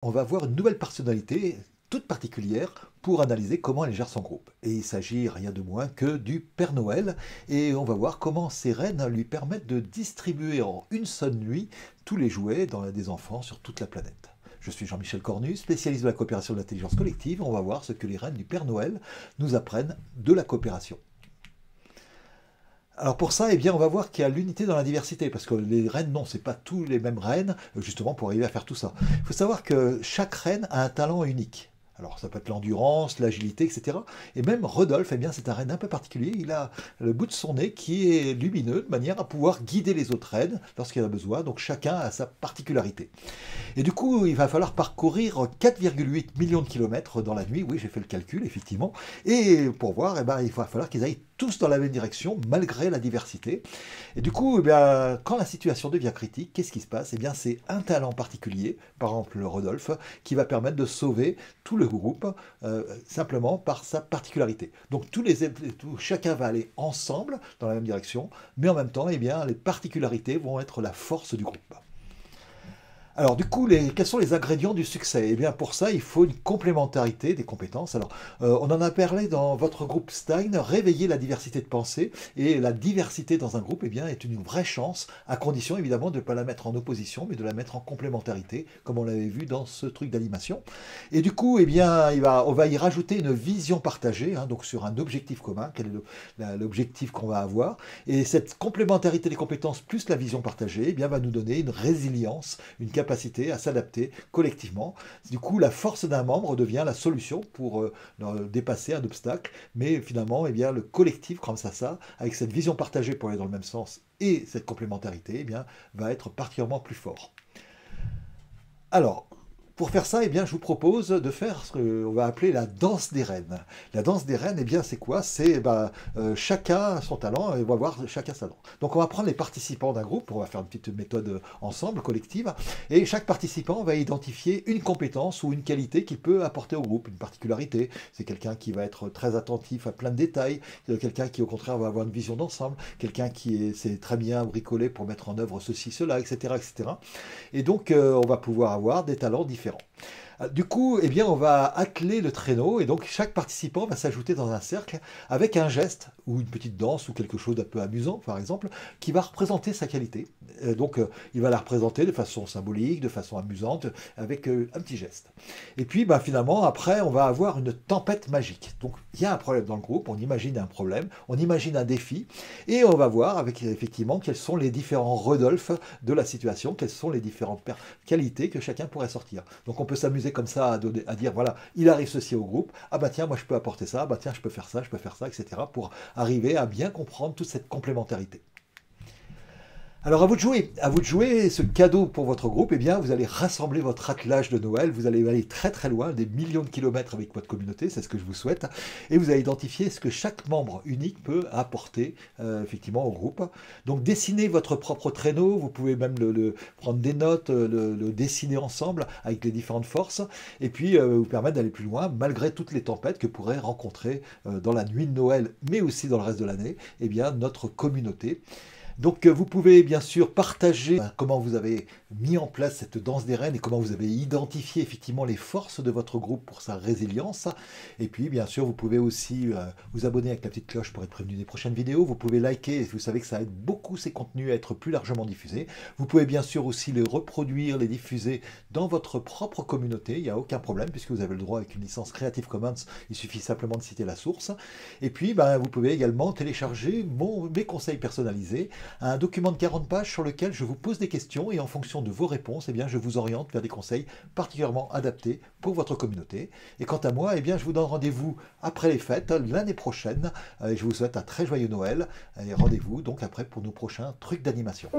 On va avoir une nouvelle personnalité toute particulière pour analyser comment elle gère son groupe. Et il s'agit rien de moins que du Père Noël. Et on va voir comment ces reines lui permettent de distribuer en une seule nuit tous les jouets des enfants sur toute la planète. Je suis Jean-Michel Cornu, spécialiste de la coopération de l'intelligence collective. On va voir ce que les reines du Père Noël nous apprennent de la coopération. Alors pour ça, eh bien, on va voir qu'il y a l'unité dans la diversité, parce que les reines, non, c'est pas tous les mêmes reines, justement pour arriver à faire tout ça. Il faut savoir que chaque reine a un talent unique. Alors ça peut être l'endurance, l'agilité, etc. Et même Rodolphe, eh bien, c'est un reine un peu particulier. Il a le bout de son nez qui est lumineux, de manière à pouvoir guider les autres reines lorsqu'il en a besoin. Donc chacun a sa particularité. Et du coup, il va falloir parcourir 4,8 millions de kilomètres dans la nuit. Oui, j'ai fait le calcul, effectivement. Et pour voir, eh ben, il va falloir qu'ils aillent tous dans la même direction, malgré la diversité. Et du coup, eh bien, quand la situation devient critique, qu'est-ce qui se passe? Eh bien, c'est un talent particulier, par exemple le Rodolphe, qui va permettre de sauver tout le groupe, simplement par sa particularité. Donc, chacun va aller ensemble dans la même direction, mais en même temps, eh bien, les particularités vont être la force du groupe. Alors du coup, quels sont les ingrédients du succès? Eh bien pour ça, il faut une complémentarité des compétences. Alors on en a parlé dans votre groupe Stein, réveiller la diversité de pensée, et la diversité dans un groupe eh bien, est une vraie chance, à condition évidemment de ne pas la mettre en opposition, mais de la mettre en complémentarité, comme on l'avait vu dans ce truc d'animation. Et du coup, eh bien, on va y rajouter une vision partagée, hein, donc sur un objectif commun, quel est l'objectif qu'on va avoir. Et cette complémentarité des compétences plus la vision partagée eh bien, va nous donner une résilience, une capacité à s'adapter collectivement. Du coup, la force d'un membre devient la solution pour dépasser un obstacle, mais finalement, eh bien, le collectif, comme ça, avec cette vision partagée pour aller dans le même sens et cette complémentarité, eh bien, va être particulièrement plus fort. Alors, pour faire ça, eh bien, je vous propose de faire ce qu'on va appeler la danse des reines. La danse des reines, eh bien, c'est quoi? C'est chacun son talent, et on va voir chacun sa danse. Donc, on va prendre les participants d'un groupe, on va faire une petite méthode ensemble, collective, et chaque participant va identifier une compétence ou une qualité qu'il peut apporter au groupe, une particularité. C'est quelqu'un qui va être très attentif à plein de détails, quelqu'un qui, au contraire, va avoir une vision d'ensemble, quelqu'un qui sait très bien bricoler pour mettre en œuvre ceci, cela, etc., etc. Et donc, on va pouvoir avoir des talents différents. Du coup, eh bien, on va atteler le traîneau et donc chaque participant va s'ajouter dans un cercle avec un geste ou une petite danse ou quelque chose d'un peu amusant, par exemple, qui va représenter sa qualité. Il va la représenter de façon symbolique, de façon amusante, avec un petit geste. Et puis, finalement, après, on va avoir une tempête magique. Donc, il y a un problème dans le groupe, on imagine un problème, on imagine un défi, et on va voir avec effectivement quels sont les différents Rodolphe de la situation, quelles sont les différentes qualités que chacun pourrait sortir. Donc, on peut s'amuser comme ça à dire, voilà, il arrive ceci au groupe, ah bah tiens, moi je peux apporter ça, bah tiens, je peux faire ça, etc. pour arriver à bien comprendre toute cette complémentarité. Alors à vous de jouer, ce cadeau pour votre groupe, eh bien vous allez rassembler votre attelage de Noël, vous allez aller très très loin, des millions de kilomètres avec votre communauté, c'est ce que je vous souhaite, et vous allez identifier ce que chaque membre unique peut apporter effectivement au groupe. Donc dessinez votre propre traîneau, vous pouvez même prendre des notes, le dessiner ensemble avec les différentes forces, et puis vous permettre d'aller plus loin malgré toutes les tempêtes que pourrait rencontrer dans la nuit de Noël, mais aussi dans le reste de l'année, eh bien notre communauté. Donc vous pouvez bien sûr partager comment vous avez mis en place cette danse des reines et comment vous avez identifié effectivement les forces de votre groupe pour sa résilience. Et puis bien sûr vous pouvez aussi vous abonner avec la petite cloche pour être prévenu des prochaines vidéos. Vous pouvez liker, vous savez que ça aide beaucoup ces contenus à être plus largement diffusés. Vous pouvez bien sûr aussi les reproduire, les diffuser dans votre propre communauté, il n'y a aucun problème puisque vous avez le droit avec une licence Creative Commons, il suffit simplement de citer la source. Et puis vous pouvez également télécharger mes conseils personnalisés, un document de 40 pages sur lequel je vous pose des questions et en fonction de vos réponses, eh bien, je vous oriente vers des conseils particulièrement adaptés pour votre communauté. Et quant à moi, eh bien, je vous donne rendez-vous après les fêtes, l'année prochaine. Je vous souhaite un très joyeux Noël et rendez-vous donc après pour nos prochains trucs d'animation.